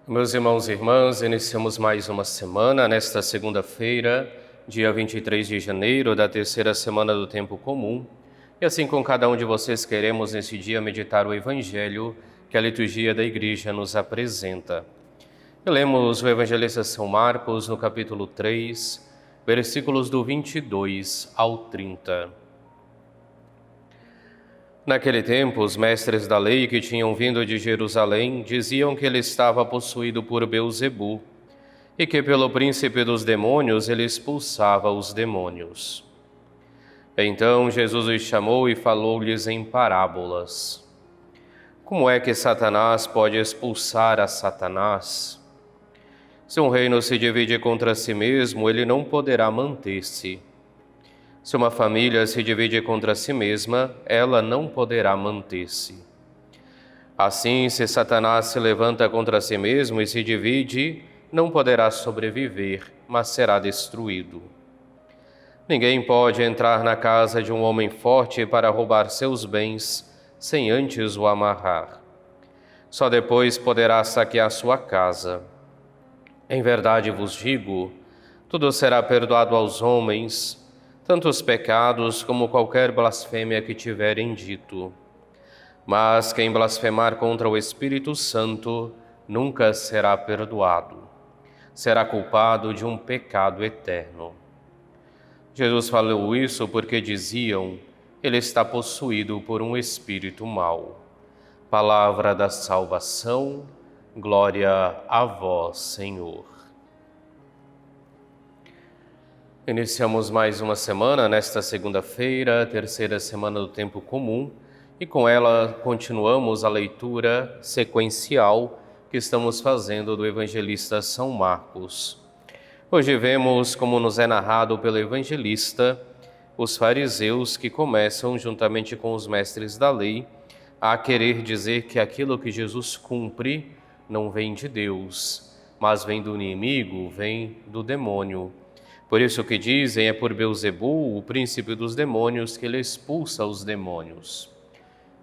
Meus irmãos e irmãs, iniciamos mais uma semana, nesta segunda-feira, dia 23 de janeiro, da terceira semana do Tempo Comum. E assim com cada um de vocês queremos nesse dia meditar o Evangelho que a liturgia da Igreja nos apresenta. E lemos o Evangelista São Marcos no capítulo 3, versículos do 22 ao 30. Naquele tempo, os mestres da lei que tinham vindo de Jerusalém diziam que ele estava possuído por Beelzebu e que pelo príncipe dos demônios ele expulsava os demônios. Então Jesus os chamou e falou-lhes em parábolas. Como é que Satanás pode expulsar a Satanás? Se um reino se divide contra si mesmo, ele não poderá manter-se. Se uma família se divide contra si mesma, ela não poderá manter-se. Assim, se Satanás se levanta contra si mesmo e se divide, não poderá sobreviver, mas será destruído. Ninguém pode entrar na casa de um homem forte para roubar seus bens, sem antes o amarrar. Só depois poderá saquear sua casa. Em verdade vos digo, tudo será perdoado aos homens, tanto os pecados como qualquer blasfêmia que tiverem dito. Mas quem blasfemar contra o Espírito Santo nunca será perdoado. Será culpado de um pecado eterno. Jesus falou isso porque diziam, ele está possuído por um espírito mau. Palavra da salvação, glória a vós, Senhor. Iniciamos mais uma semana, nesta segunda-feira, terceira semana do Tempo Comum, e com ela continuamos a leitura sequencial que estamos fazendo do Evangelista São Marcos. Hoje vemos, como nos é narrado pelo Evangelista, os fariseus que começam, juntamente com os mestres da lei, a querer dizer que aquilo que Jesus cumpre não vem de Deus, mas vem do inimigo, vem do demônio. Por isso que dizem, é por Beelzebu, o príncipe dos demônios, que ele expulsa os demônios.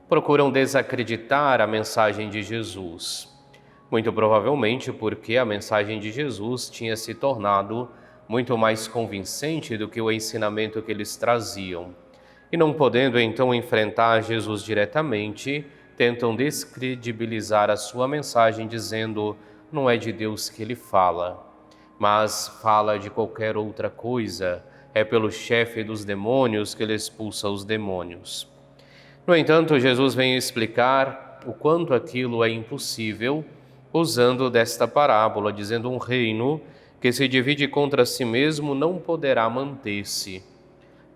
Procuram desacreditar a mensagem de Jesus, muito provavelmente porque a mensagem de Jesus tinha se tornado muito mais convincente do que o ensinamento que eles traziam. E não podendo então enfrentar Jesus diretamente, tentam descredibilizar a sua mensagem dizendo, não é de Deus que ele fala, mas fala de qualquer outra coisa, é pelo chefe dos demônios que ele expulsa os demônios. No entanto, Jesus vem explicar o quanto aquilo é impossível, usando desta parábola, dizendo um reino que se divide contra si mesmo não poderá manter-se.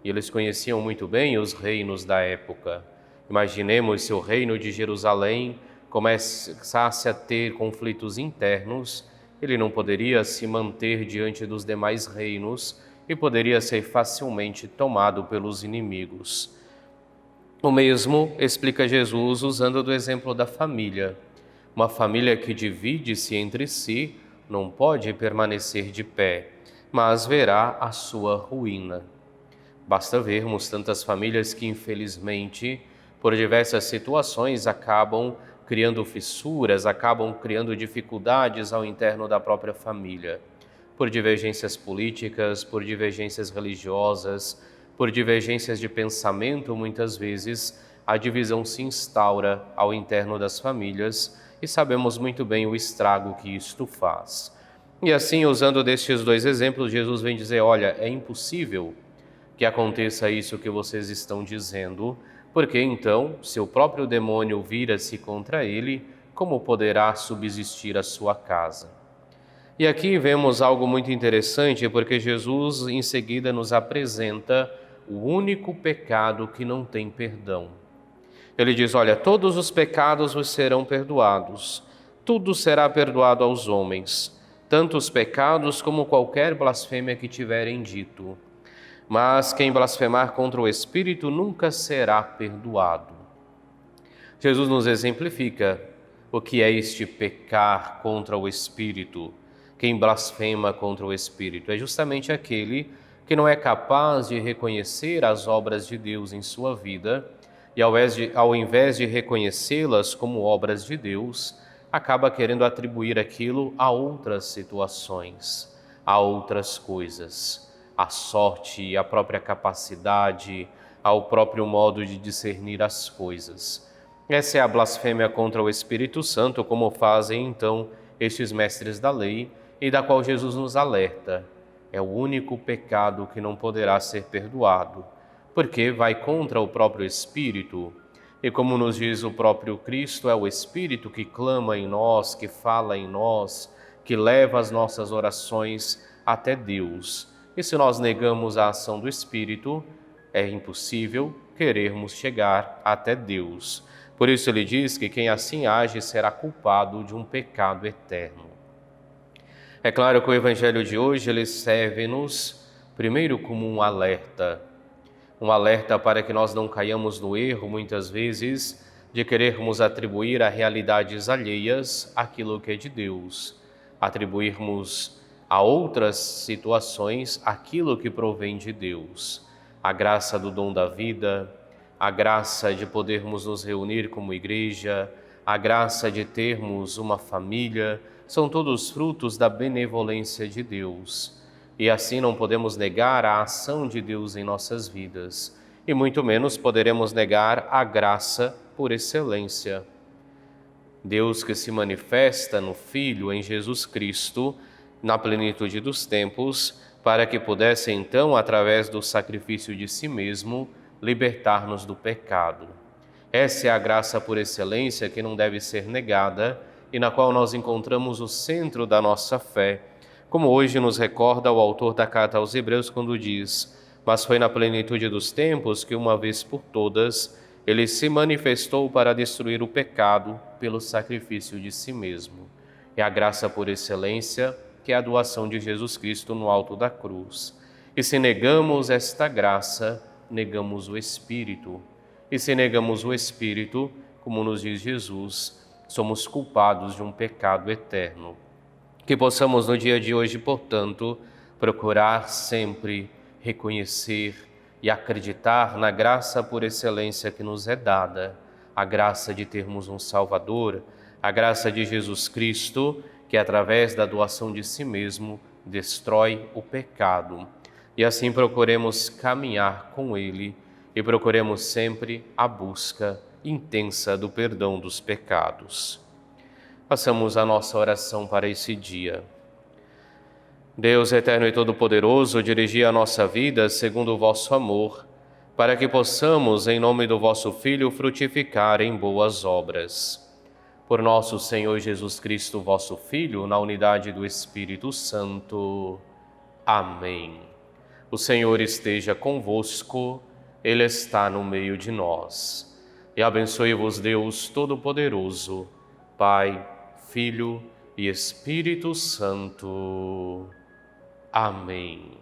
E eles conheciam muito bem os reinos da época. Imaginemos se o reino de Jerusalém começasse a ter conflitos internos, ele não poderia se manter diante dos demais reinos e poderia ser facilmente tomado pelos inimigos. O mesmo explica Jesus usando do exemplo da família. Uma família que divide-se entre si não pode permanecer de pé, mas verá a sua ruína. Basta vermos tantas famílias que, infelizmente, por diversas situações, acabam criando fissuras, acabam criando dificuldades ao interno da própria família, por divergências políticas, por divergências religiosas, por divergências de pensamento, muitas vezes a divisão se instaura ao interno das famílias e sabemos muito bem o estrago que isto faz. E assim, usando destes dois exemplos, Jesus vem dizer, olha, é impossível que aconteça isso que vocês estão dizendo, porque então, se o próprio demônio vira-se contra ele, como poderá subsistir a sua casa? E aqui vemos algo muito interessante, porque Jesus em seguida nos apresenta o único pecado que não tem perdão. Ele diz, olha, todos os pecados vos serão perdoados, tudo será perdoado aos homens, tanto os pecados como qualquer blasfêmia que tiverem dito. Mas quem blasfemar contra o Espírito nunca será perdoado. Jesus nos exemplifica o que é este pecar contra o Espírito. Quem blasfema contra o Espírito é justamente aquele que não é capaz de reconhecer as obras de Deus em sua vida e ao invés de reconhecê-las como obras de Deus, acaba querendo atribuir aquilo a outras situações, a outras coisas, à sorte, à própria capacidade, ao próprio modo de discernir as coisas. Essa é a blasfêmia contra o Espírito Santo, como fazem então estes mestres da lei e da qual Jesus nos alerta. É o único pecado que não poderá ser perdoado, porque vai contra o próprio Espírito. E como nos diz o próprio Cristo, é o Espírito que clama em nós, que fala em nós, que leva as nossas orações até Deus. E se nós negamos a ação do Espírito, é impossível querermos chegar até Deus. Por isso ele diz que quem assim age será culpado de um pecado eterno. É claro que o Evangelho de hoje ele serve-nos primeiro como um alerta para que nós não caiamos no erro, muitas vezes, de querermos atribuir a realidades alheias aquilo que é de Deus, atribuirmos a outras situações aquilo que provém de Deus, a graça do dom da vida, a graça de podermos nos reunir como igreja, a graça de termos uma família, são todos frutos da benevolência de Deus. E assim não podemos negar a ação de Deus em nossas vidas, e muito menos poderemos negar a graça por excelência. Deus que se manifesta no Filho, em Jesus Cristo, na plenitude dos tempos, para que pudesse então, através do sacrifício de si mesmo, libertar-nos do pecado. Essa é a graça por excelência que não deve ser negada e na qual nós encontramos o centro da nossa fé, como hoje nos recorda o autor da carta aos Hebreus quando diz: mas foi na plenitude dos tempos que uma vez por todas ele se manifestou para destruir o pecado pelo sacrifício de si mesmo. É a graça por excelência, que é a doação de Jesus Cristo no alto da cruz. E se negamos esta graça, negamos o Espírito. E se negamos o Espírito, como nos diz Jesus, somos culpados de um pecado eterno. Que possamos no dia de hoje, portanto, procurar sempre reconhecer e acreditar na graça por excelência que nos é dada, a graça de termos um Salvador, a graça de Jesus Cristo, que através da doação de si mesmo destrói o pecado. E assim procuremos caminhar com Ele e procuremos sempre a busca intensa do perdão dos pecados. Façamos a nossa oração para esse dia. Deus eterno e todo-poderoso, dirigi a nossa vida segundo o vosso amor, para que possamos, em nome do vosso Filho, frutificar em boas obras. Por nosso Senhor Jesus Cristo, vosso Filho, na unidade do Espírito Santo. Amém. O Senhor esteja convosco, Ele está no meio de nós. E abençoe-vos Deus Todo-Poderoso, Pai, Filho e Espírito Santo. Amém.